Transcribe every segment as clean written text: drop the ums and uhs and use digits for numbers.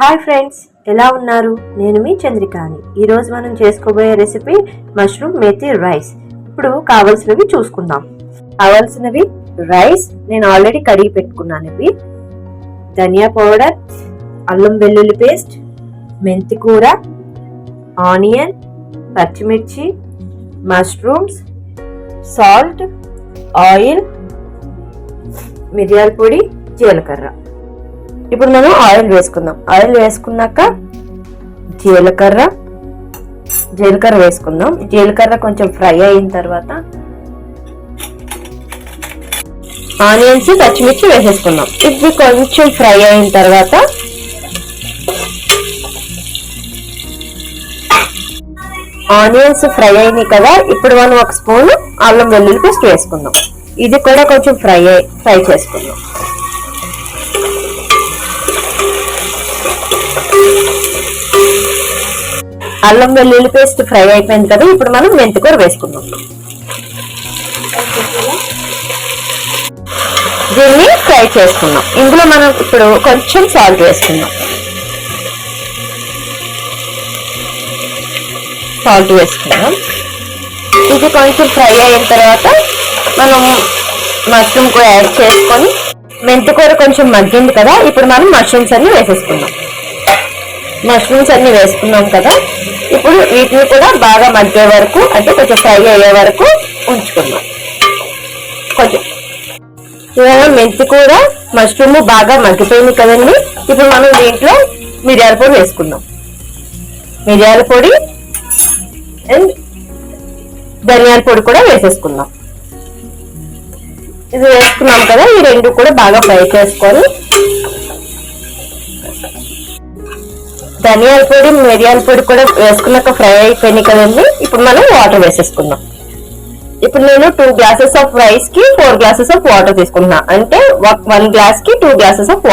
Hi friends, ఎలా ఉన్నారు? నేను మీ చంద్రికాని. ఈరోజు మనం చేసుకోబోయే రెసిపీ మష్రూమ్ మేతి రైస్. ఇప్పుడు కావాల్సినవి చూసుకుందాం. కావాల్సినవి రైస్ నేను ఆల్రెడీ కడిగి పెట్టుకున్నాను. ఇవి ధనియా పౌడర్, అల్లం వెల్లుల్లి పేస్ట్, మెంతి కూర, ఆనియన్, పచ్చిమిర్చి, మష్రూమ్స్, సాల్ట్, ఆయిల్, మిరియాల పొడి, జీలకర్ర. ఇప్పుడు మనం ఆయిల్ వేసుకుందాం. ఆయిల్ వేసుకున్నాక జీలకర్ర వేసుకుందాం. జీలకర్ర కొంచెం ఫ్రై అయిన తర్వాత ఆనియన్స్, పచ్చిమిర్చి వేసేసుకుందాం. ఇది కొంచెం ఫ్రై అయిన తర్వాత ఆనియన్స్ ఫ్రై అయినాయి కదా, ఇప్పుడు మనం ఒక స్పూన్ అల్లం వెల్లుల్లి పేస్ట్ వేసుకుందాం. ఇది కూడా కొంచెం ఫ్రై చేసుకుందాం. అల్లం వెల్లుల్లి పేస్ట్ ఫ్రై అయిపోయింది కదా, ఇప్పుడు మనం మెంతికూర వేసుకుందాం. దీన్ని ఫ్రై చేసుకుందాం. ఇందులో మనం ఇప్పుడు కొంచెం సాల్ట్ వేసుకుందాం. ఇది కొంచెం ఫ్రై అయిన తర్వాత మనం మష్రూమ్ కూడా యాడ్ చేసుకొని, మెంతికూర కొంచెం మగ్గింది కదా, ఇప్పుడు మనం మష్రూమ్స్ అన్ని వేసేసుకుందాం. మష్రూమ్స్ అన్ని వేసుకున్నాం కదా, ఇప్పుడు వీటిని కూడా బాగా మగ్గే వరకు, అంటే కొంచెం ఫ్రై అయ్యే వరకు ఉంచుకుందాం. కొంచెం మెంతి కూర, మష్రూమ్ బాగా మగ్గిపోయింది కదండి. ఇప్పుడు మనం దీంట్లో మిరియాల పొడి వేసుకుందాం. మిరియాల పొడి అండ్ ధనియాల పొడి కూడా వేసేసుకుందాం. ఇది వేసుకున్నాం కదా, ఈ రెండు కూడా బాగా ఫ్రై చేసుకొని, ధనియాల పొడి, మిరియాల పొడి కూడా వేసుకున్నాక ఫ్రై అయిపోయినాయి కదండి. ఇప్పుడు మనం వాటర్ వేసేసుకుందాం. ఇప్పుడు నేను 2 గ్లాసెస్ ఆఫ్ రైస్ కి 4 గ్లాసెస్ ఆఫ్ వాటర్ తీసుకుంటున్నా. అంటే 1 గ్లాస్ కి 2 గ్లాసెస్ ఆఫ్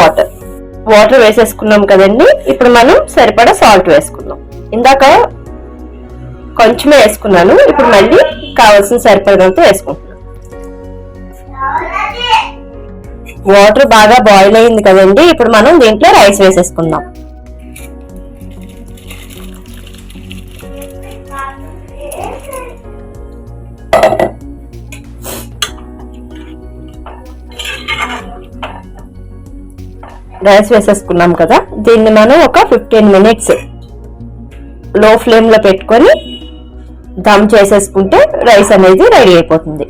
వాటర్ వేసేసుకున్నాం కదండి. ఇప్పుడు మనం సరిపడా సాల్ట్ వేసుకుందాం. ఇందాక కొంచెమే వేసుకున్నాను, ఇప్పుడు మళ్ళీ కావాల్సిన సరిపడంతో వేసుకుంటున్నాను. వాటర్ బాగా బాయిల్ అయింది కదండి, ఇప్పుడు మనం దీంట్లో రైస్ వేసేసుకుందాం. రైస్ వేసేసుకున్నాం కదా, దీన్ని మనం ఒక 15 మినిట్స్ లో ఫ్లేమ్ లో పెట్టుకొని దమ్ చేసేసుకుంటే రైస్ అనేది రెడీ అయిపోతుంది.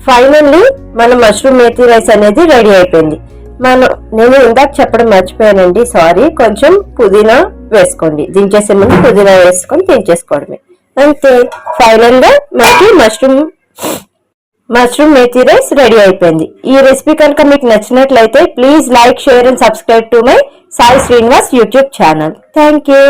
ఫైనల్లీ మన మష్రూమ్ మేతి రైస్ అనేది రెడీ అయిపోయింది. నేను ఇందాక చెప్పడం మర్చిపోయానండి, సారీ. కొంచెం పుదీనా వేసుకోండి. దించేసే ముందు పుదీనా వేసుకొని దించేసుకోవడమే, అంతే. ఫైనల్ గా మనకి మష్రూమ్ మేతి రైస్ రెడీ అయిపోయింది. ఈ రెసిపీ కనుక మీకు నచ్చినట్లయితే please like, share and subscribe to my Sai Srinivas YouTube channel. Thank you.